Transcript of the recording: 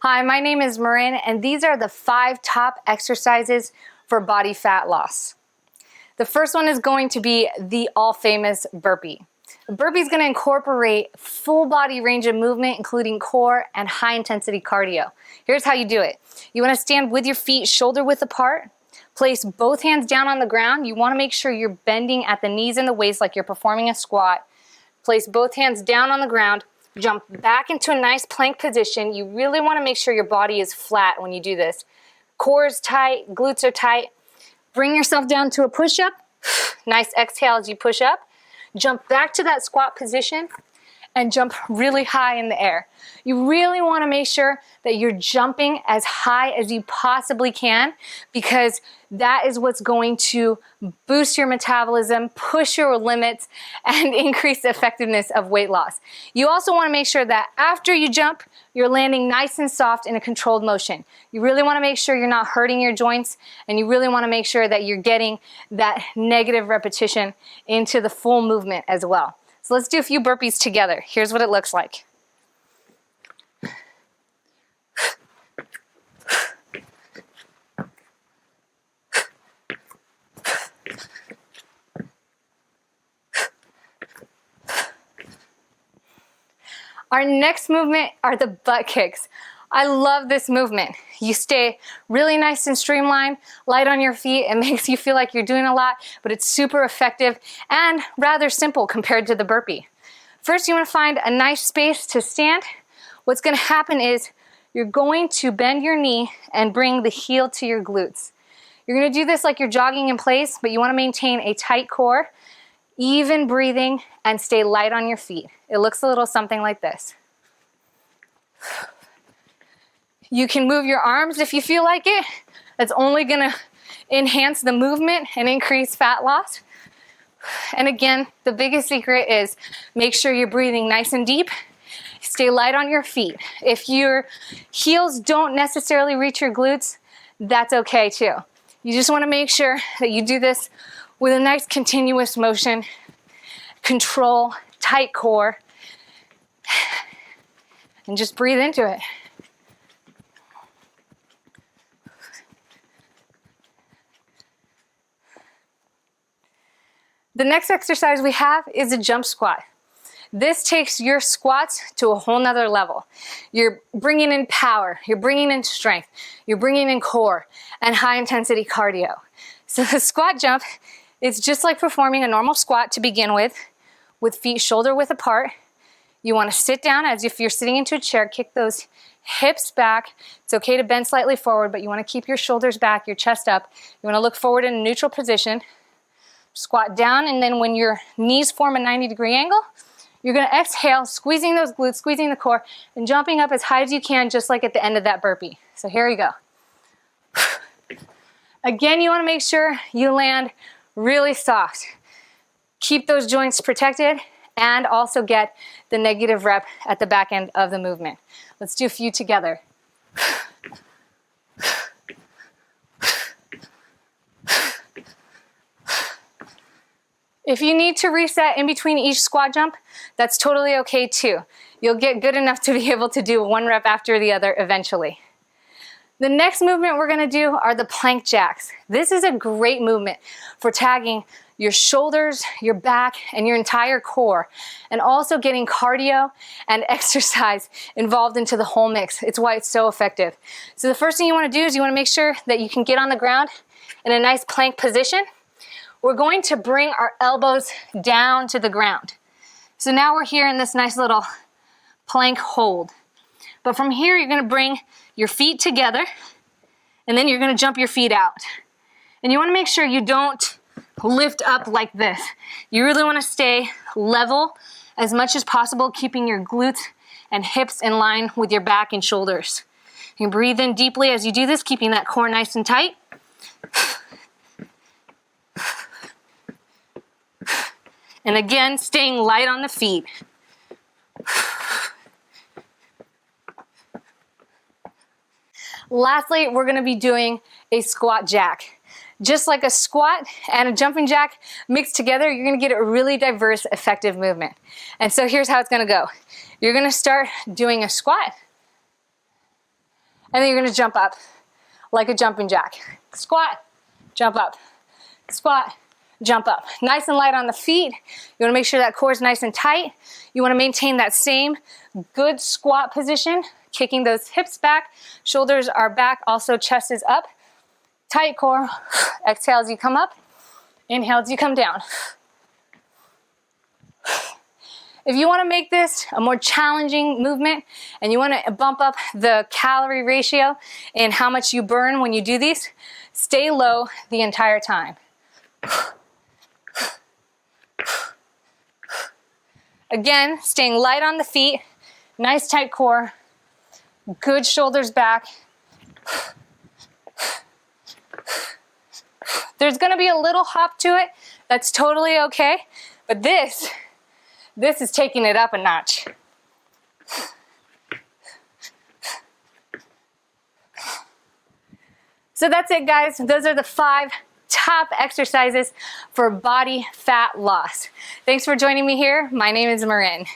Hi, my name is Marin, and these are the 5 top exercises for body fat loss. The first one is going to be the all-famous burpee. The burpee is going to incorporate full body range of movement, including core and high-intensity cardio. Here's how you do it. You want to stand with your feet shoulder width apart. Place both hands down on the ground. You want to make sure you're bending at the knees and the waist like you're performing a squat. Place both hands down on the ground. Jump back into a nice plank position. You really want to make sure your body is flat when you do this. Core is tight, glutes are tight. Bring yourself down to a push-up. Nice exhale as you push up. Jump back to that squat position and jump really high in the air. You really want to make sure that you're jumping as high as you possibly can, because that is what's going to boost your metabolism, push your limits, and increase the effectiveness of weight loss. You also want to make sure that after you jump, you're landing nice and soft in a controlled motion. You really want to make sure you're not hurting your joints, and you really want to make sure that you're getting that negative repetition into the full movement as well. So let's do a few burpees together. Here's what it looks like. Our next movement are the butt kicks. I love this movement. You stay really nice and streamlined, light on your feet. It makes you feel like you're doing a lot, but it's super effective and rather simple compared to the burpee. First, you want to find a nice space to stand. What's going to happen is you're going to bend your knee and bring the heel to your glutes. You're going to do this like you're jogging in place, but you want to maintain a tight core, even breathing, and stay light on your feet. It looks a little something like this. You can move your arms if you feel like it. That's only going to enhance the movement and increase fat loss. And again, the biggest secret is make sure you're breathing nice and deep. Stay light on your feet. If your heels don't necessarily reach your glutes, that's okay too. You just want to make sure that you do this with a nice continuous motion, control, tight core, and just breathe into it. The next exercise we have is a jump squat. This takes your squats to a whole nother level. You're bringing in power, you're bringing in strength, you're bringing in core and high intensity cardio. So the squat jump is just like performing a normal squat to begin with feet shoulder width apart. You want to sit down as if you're sitting into a chair, kick those hips back. It's okay to bend slightly forward, but you want to keep your shoulders back, your chest up. You want to look forward in a neutral position. Squat down, and then when your knees form a 90-degree angle, you're going to exhale, squeezing those glutes, squeezing the core, and jumping up as high as you can, just like at the end of that burpee. So here we go. Again, you want to make sure you land really soft. Keep those joints protected and also get the negative rep at the back end of the movement. Let's do a few together. If you need to reset in between each squat jump, that's totally okay too. You'll get good enough to be able to do one rep after the other eventually. The next movement we're gonna do are the plank jacks. This is a great movement for tagging your shoulders, your back, and your entire core, and also getting cardio and exercise involved into the whole mix. It's why it's so effective. So the first thing you wanna do is you wanna make sure that you can get on the ground in a nice plank position. We're going to bring our elbows down to the ground. So now we're here in this nice little plank hold. But from here, you're gonna bring your feet together, and then you're gonna jump your feet out. And you wanna make sure you don't lift up like this. You really wanna stay level as much as possible, keeping your glutes and hips in line with your back and shoulders. You can breathe in deeply as you do this, keeping that core nice and tight. And again, staying light on the feet. Lastly, we're gonna be doing a squat jack. Just like a squat and a jumping jack mixed together, you're gonna get a really diverse, effective movement. And so here's how it's gonna go. You're gonna start doing a squat. And then you're gonna jump up like a jumping jack. Squat, jump up, squat, jump up. Nice and light on the feet. You wanna make sure that core is nice and tight. You wanna maintain that same good squat position, kicking those hips back, shoulders are back, also chest is up. Tight core. Exhale as you come up, inhale as you come down. If you want to make this a more challenging movement and you want to bump up the calorie ratio and how much you burn when you do these, stay low the entire time. Again, staying light on the feet, nice tight core, good shoulders back. There's going to be a little hop to it. That's totally okay. But this is taking it up a notch. So that's it, guys. Those are the 5 top exercises for body fat loss. Thanks for joining me here. My name is Marin.